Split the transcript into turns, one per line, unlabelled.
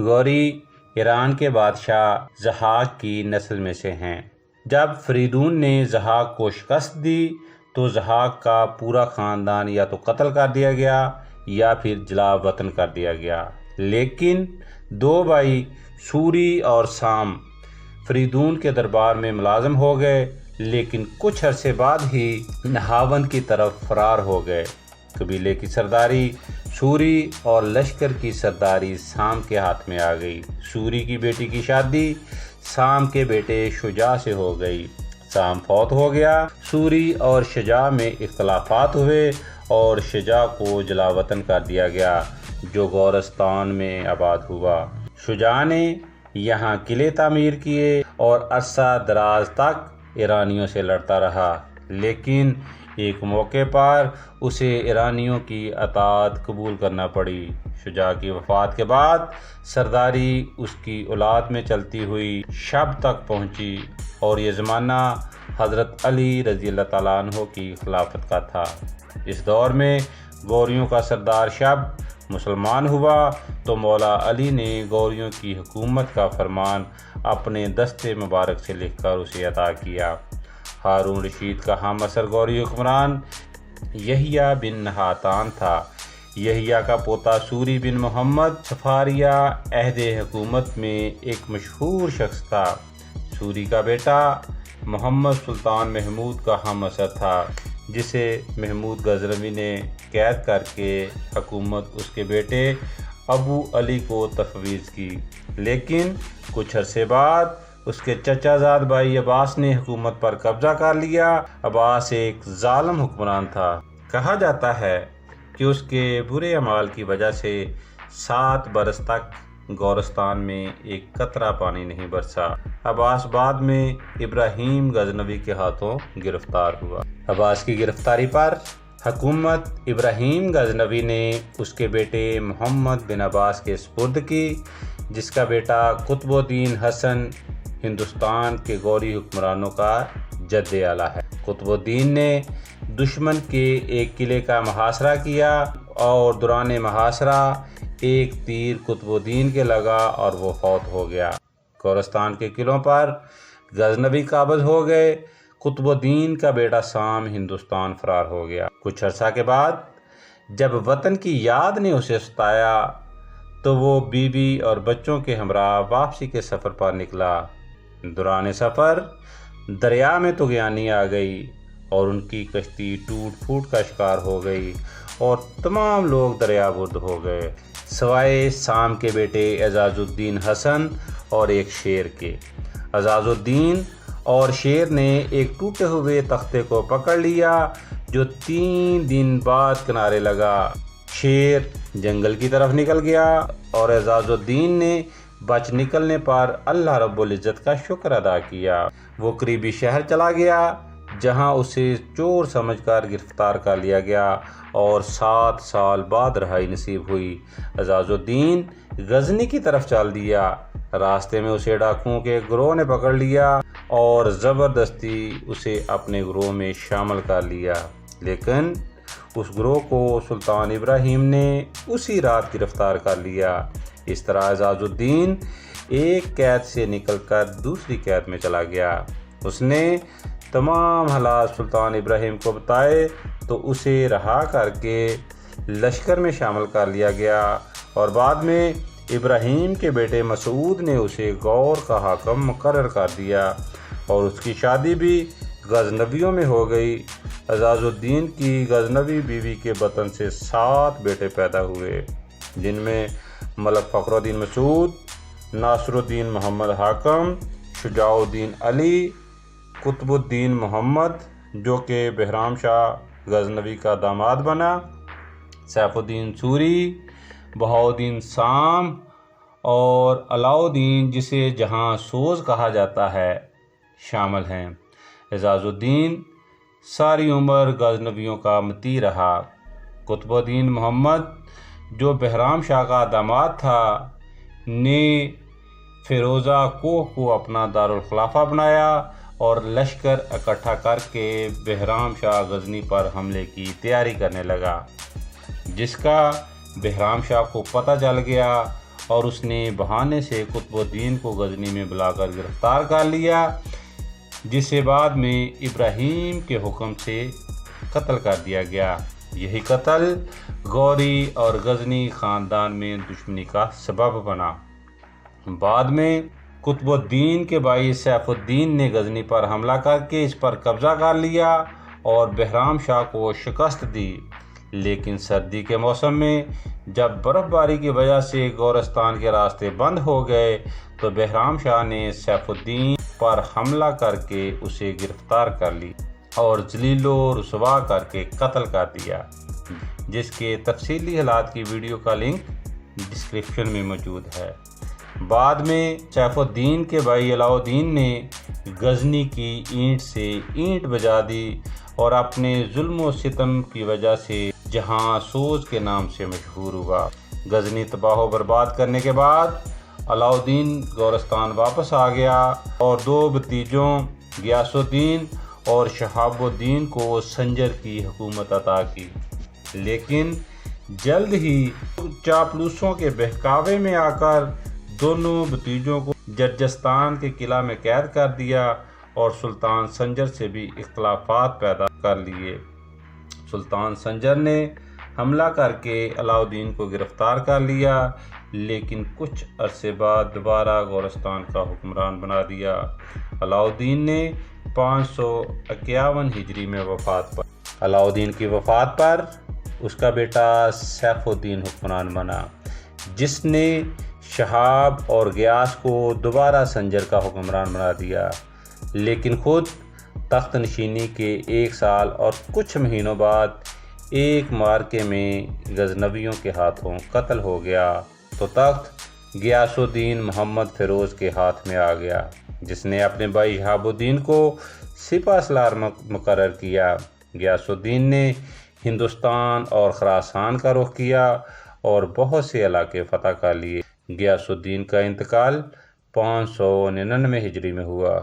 غوری ایران کے بادشاہ ضحاک کی نسل میں سے ہیں۔ جب فریدون نے ضحاک کو شکست دی تو ضحاک کا پورا خاندان یا تو قتل کر دیا گیا یا پھر جلا وطن کر دیا گیا، لیکن 2 بھائی سوری اور سام فریدون کے دربار میں ملازم ہو گئے، لیکن کچھ عرصے بعد ہی نہاوند کی طرف فرار ہو گئے۔ قبیلے کی سرداری سوری اور لشکر کی سرداری سام کے ہاتھ میں آ گئی۔ سوری کی بیٹی کی شادی سام کے بیٹے شجاع سے ہو گئی۔ سام فوت ہو گیا۔ سوری اور شجاع میں اختلافات ہوئے اور شجاع کو جلا وطن کر دیا گیا جو گورستان میں آباد ہوا۔ شجاع نے یہاں قلعے تعمیر کیے اور عرصہ دراز تک ایرانیوں سے لڑتا رہا، لیکن ایک موقع پر اسے ایرانیوں کی اطاعت قبول کرنا پڑی۔ شجاع کی وفات کے بعد سرداری اس کی اولاد میں چلتی ہوئی شب تک پہنچی اور یہ زمانہ حضرت علی رضی اللہ تعالیٰ عنہ کی خلافت کا تھا۔ اس دور میں غوریوں کا سردار شب مسلمان ہوا تو مولا علی نے غوریوں کی حکومت کا فرمان اپنے دستے مبارک سے لکھ کر اسے عطا کیا۔ ہارون رشید کا ہم عصر غوری حکمران یحییٰ بن نہاتان تھا۔ یحییٰ کا پوتا سوری بن محمد صفاریہ عہد حکومت میں ایک مشہور شخص تھا۔ سوری کا بیٹا محمد سلطان محمود کا ہم عصر تھا، جسے محمود غزنوی نے قید کر کے حکومت اس کے بیٹے ابو علی کو تفویض کی، لیکن کچھ عرصے بعد اس کے چچا زاد بھائی عباس نے حکومت پر قبضہ کر لیا۔ عباس ایک ظالم حکمران تھا۔ کہا جاتا ہے کہ اس کے برے اعمال کی وجہ سے 7 برس تک گورستان میں ایک قطرہ پانی نہیں برسا۔ عباس بعد میں ابراہیم غزنوی کے ہاتھوں گرفتار ہوا۔ عباس کی گرفتاری پر حکومت ابراہیم غزنوی نے اس کے بیٹے محمد بن عباس کے سپرد کی، جس کا بیٹا قطب الدین حسن ہندوستان کے غوری حکمرانوں کا جد اعلیٰ ہے۔ قطب الدین نے دشمن کے ایک قلعے کا محاصرہ کیا اور دوران محاصرہ ایک تیر قطب الدین کے لگا اور وہ فوت ہو گیا۔ گورستان کے قلعوں پر غزنوی قابض ہو گئے۔ قطب الدین کا بیٹا سام ہندوستان فرار ہو گیا۔ کچھ عرصہ کے بعد جب وطن کی یاد نے اسے ستایا تو وہ بیوی اور بچوں کے ہمراہ واپسی کے سفر پر نکلا۔ دوران سفر دریا میں طغیانی آ گئی اور ان کی کشتی ٹوٹ پھوٹ کا شکار ہو گئی اور تمام لوگ دریا برد ہو گئے، سوائے سام کے بیٹے اعزاز الدین حسن اور ایک شیر کے۔ اعزاز الدین اور شیر نے ایک ٹوٹے ہوئے تختے کو پکڑ لیا جو 3 دن بعد کنارے لگا۔ شیر جنگل کی طرف نکل گیا اور اعزاز الدین نے بچ نکلنے پر اللہ رب العزت کا شکر ادا کیا۔ وہ قریبی شہر چلا گیا جہاں اسے چور سمجھ کر گرفتار کر لیا گیا اور 7 سال بعد رہائی نصیب ہوئی۔ اعزاز الدین غزنی کی طرف چل دیا۔ راستے میں اسے ڈاکوؤں کے گروہ نے پکڑ لیا اور زبردستی اسے اپنے گروہ میں شامل کر لیا، لیکن اس گروہ کو سلطان ابراہیم نے اسی رات گرفتار کر لیا۔ اس طرح اعزاز الدین ایک قید سے نکل کر دوسری قید میں چلا گیا۔ اس نے تمام حالات سلطان ابراہیم کو بتائے تو اسے رہا کر کے لشکر میں شامل کر لیا گیا اور بعد میں ابراہیم کے بیٹے مسعود نے اسے غور کا حاکم مقرر کر دیا اور اس کی شادی بھی غزنویوں میں ہو گئی۔ اعزاز الدین کی غزنوی بیوی کے بطن سے 7 بیٹے پیدا ہوئے، جن میں ملک فخر الدین مسعود، ناصر الدین محمد حاکم، شجاع الدین علی، قطب الدین محمد جو کہ بہرام شاہ غزنوی کا داماد بنا، سیف الدین سوری، بہاؤالدین سام اور علاء الدین جسے جہاں سوز کہا جاتا ہے شامل ہیں۔ اعزاز الدین ساری عمر غزنویوں کا مطیع رہا۔ قطب الدین محمد جو بہرام شاہ کا داماد تھا نے فیروزہ کوہ کو اپنا دارالخلافہ بنایا اور لشکر اکٹھا کر کے بہرام شاہ غزنی پر حملے کی تیاری کرنے لگا، جس کا بہرام شاہ کو پتہ چل گیا اور اس نے بہانے سے قطب الدین کو غزنی میں بلا کر گرفتار کر لیا، جسے بعد میں ابراہیم کے حکم سے قتل کر دیا گیا۔ یہی قتل غوری اور غزنی خاندان میں دشمنی کا سبب بنا۔ بعد میں قطب الدین کے بھائی سیف الدین نے غزنی پر حملہ کر کے اس پر قبضہ کر لیا اور بہرام شاہ کو شکست دی، لیکن سردی کے موسم میں جب برف باری کی وجہ سے گورستان کے راستے بند ہو گئے تو بہرام شاہ نے سیف الدین پر حملہ کر کے اسے گرفتار کر لی اور ذلیل و رسوا کر کے قتل کر دیا، جس کے تفصیلی حالات کی ویڈیو کا لنک ڈسکرپشن میں موجود ہے۔ بعد میں سیف الدین کے بھائی علاء الدین نے غزنی کی اینٹ سے اینٹ بجا دی اور اپنے ظلم و ستم کی وجہ سے جہاں سوز کے نام سے مشہور ہوا۔ غزنی تباہ و برباد کرنے کے بعد علاء الدین گورستان واپس آ گیا اور دو بھتیجوں غیاث الدین اور شہاب الدین کو سنجر کی حکومت عطا کی، لیکن جلد ہی چاپلوسوں کے بہکاوے میں آ کر دونوں بھتیجوں کو جرجستان کے قلعہ میں قید کر دیا اور سلطان سنجر سے بھی اختلافات پیدا کر لیے۔ سلطان سنجر نے حملہ کر کے علاء الدین کو گرفتار کر لیا، لیکن کچھ عرصے بعد دوبارہ گورستان کا حکمران بنا دیا۔ علاء الدین نے 551 ہجری میں وفات پائی۔ علاء الدین کی وفات پر اس کا بیٹا سیف الدین حکمران بنا، جس نے شہاب اور غیاث کو دوبارہ سنجر کا حکمران بنا دیا، لیکن خود تخت نشینی کے 1 سال اور کچھ مہینوں بعد ایک معرکے میں غزنویوں کے ہاتھوں قتل ہو گیا تو تخت غیاث الدین محمد فیروز کے ہاتھ میں آ گیا، جس نے اپنے بھائی شہاب الدین کو سپہ سالار مقرر کیا۔ غیاث الدین نے ہندوستان اور خراسان کا رخ کیا اور بہت سے علاقے فتح کر لیے۔ غیاث الدین کا انتقال 599 ہجری میں ہوا۔